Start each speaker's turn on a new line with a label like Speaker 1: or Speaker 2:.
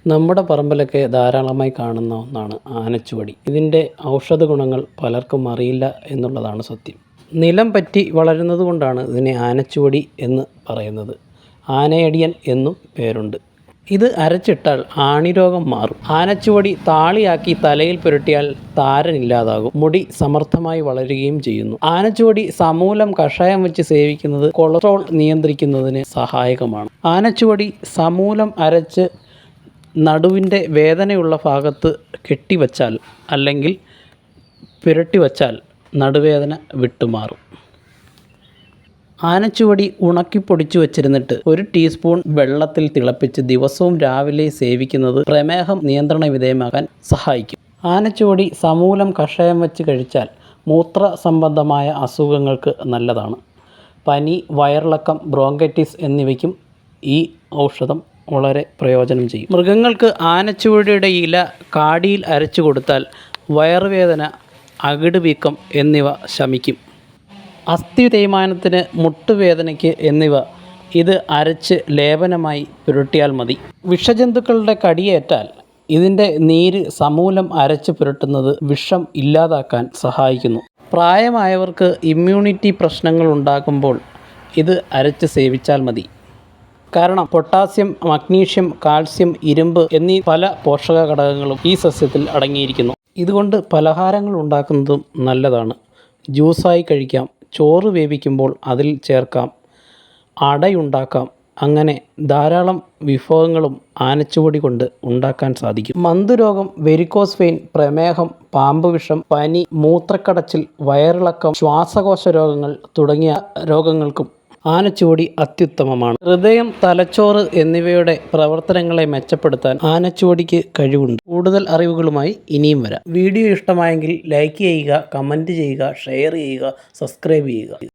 Speaker 1: നമ്മുടെ പറമ്പിലൊക്കെ ധാരാളമായി കാണുന്ന ഒന്നാണ് ആനച്ചുവടി. ഇതിൻ്റെ ഔഷധ ഗുണങ്ങൾ പലർക്കും അറിയില്ല എന്നുള്ളതാണ് സത്യം. നിലം പറ്റി വളരുന്നത് കൊണ്ടാണ് ഇതിനെ ആനച്ചുവടി എന്ന് പറയുന്നത്. ആനയടിയൻ എന്നും പേരുണ്ട്. ഇത് അരച്ചിട്ടാൽ ആണിരോഗം മാറും. ആനച്ചുവടി താളിയാക്കി തലയിൽ പുരട്ടിയാൽ താരനില്ലാതാകും. മുടി സമർത്ഥമായി വളരുകയും ചെയ്യുന്നു. ആനച്ചുവടി സമൂലം കഷായം വെച്ച് സേവിക്കുന്നത് കൊളസ്ട്രോൾ നിയന്ത്രിക്കുന്നതിന് സഹായകമാണ്. ആനച്ചുവടി സമൂലം അരച്ച് നടുവിൻ്റെ വേദനയുള്ള ഭാഗത്ത് കെട്ടിവച്ചാൽ അല്ലെങ്കിൽ പുരട്ടിവച്ചാൽ നടുവേദന വിട്ടുമാറും. ആനച്ചുവടി ഉണക്കിപ്പൊടിച്ചു വച്ചിരുന്നിട്ട് 1 ടീസ്പൂൺ വെള്ളത്തിൽ തിളപ്പിച്ച് ദിവസവും രാവിലെ സേവിക്കുന്നത് പ്രമേഹം നിയന്ത്രണ വിധേയമാക്കാൻ സഹായിക്കും. ആനച്ചുവടി സമൂലം കഷായം വെച്ച് കഴിച്ചാൽ മൂത്ര സംബന്ധമായ അസുഖങ്ങൾക്ക് നല്ലതാണ്. പനി, വയറിളക്കം, ബ്രോങ്കൈറ്റിസ് എന്നിവയ്ക്കും ഈ ഔഷധം വളരെ പ്രയോജനം ചെയ്യും. മൃഗങ്ങൾക്ക് ആനച്ചുവടിയുടെ ഇല കാടിയിൽ അരച്ചു കൊടുത്താൽ വയറുവേദന, അകിട് വീക്കം എന്നിവ ശമിക്കും. അസ്ഥി തേയ്മാനത്തിന്, മുട്ടുവേദനയ്ക്ക് എന്നിവ ഇത് അരച്ച് ലേപനമായി പുരട്ടിയാൽ മതി. വിഷജന്തുക്കളുടെ കടിയേറ്റാൽ ഇതിൻ്റെ നീര് സമൂലം അരച്ച് പുരട്ടുന്നത് വിഷം ഇല്ലാതാക്കാൻ സഹായിക്കുന്നു. പ്രായമായവർക്ക് ഇമ്മ്യൂണിറ്റി പ്രശ്നങ്ങൾ ഉണ്ടാകുമ്പോൾ ഇത് അരച്ച് സേവിച്ചാൽ മതി. കാരണം പൊട്ടാസ്യം, മഗ്നീഷ്യം, കാൽസ്യം, ഇരുമ്പ് എന്നീ പല പോഷക ഘടകങ്ങളും ഈ സസ്യത്തിൽ അടങ്ങിയിരിക്കുന്നു. ഇതുകൊണ്ട് പലഹാരങ്ങൾ ഉണ്ടാക്കുന്നതും നല്ലതാണ്. ജ്യൂസായി കഴിക്കാം, ചോറ് വേവിക്കുമ്പോൾ അതിൽ ചേർക്കാം, അടയുണ്ടാക്കാം. അങ്ങനെ ധാരാളം വിഭവങ്ങളും ആനച്ചുവടി കൊണ്ട് ഉണ്ടാക്കാൻ സാധിക്കും. മന്തുരോഗം, വെരിക്കോസ് വെയിൻ, പ്രമേഹം, പാമ്പ് വിഷം, പനി, മൂത്രക്കടച്ചിൽ, വയറിളക്കം, ശ്വാസകോശ രോഗങ്ങൾ തുടങ്ങിയ രോഗങ്ങൾക്കും ആനച്ചുവടി അത്യുത്തമമാണ്. ഹൃദയം, തലച്ചോറ് എന്നിവയുടെ പ്രവർത്തനങ്ങളെ മെച്ചപ്പെടുത്താൻ ആനച്ചുവടിക്ക് കഴിവുണ്ട്. കൂടുതൽ അറിവുകളുമായി ഇനിയും വരാം. വീഡിയോ ഇഷ്ടമായെങ്കിൽ ലൈക്ക് ചെയ്യുക, കമൻറ്റ് ചെയ്യുക, ഷെയർ ചെയ്യുക, സബ്സ്ക്രൈബ് ചെയ്യുക.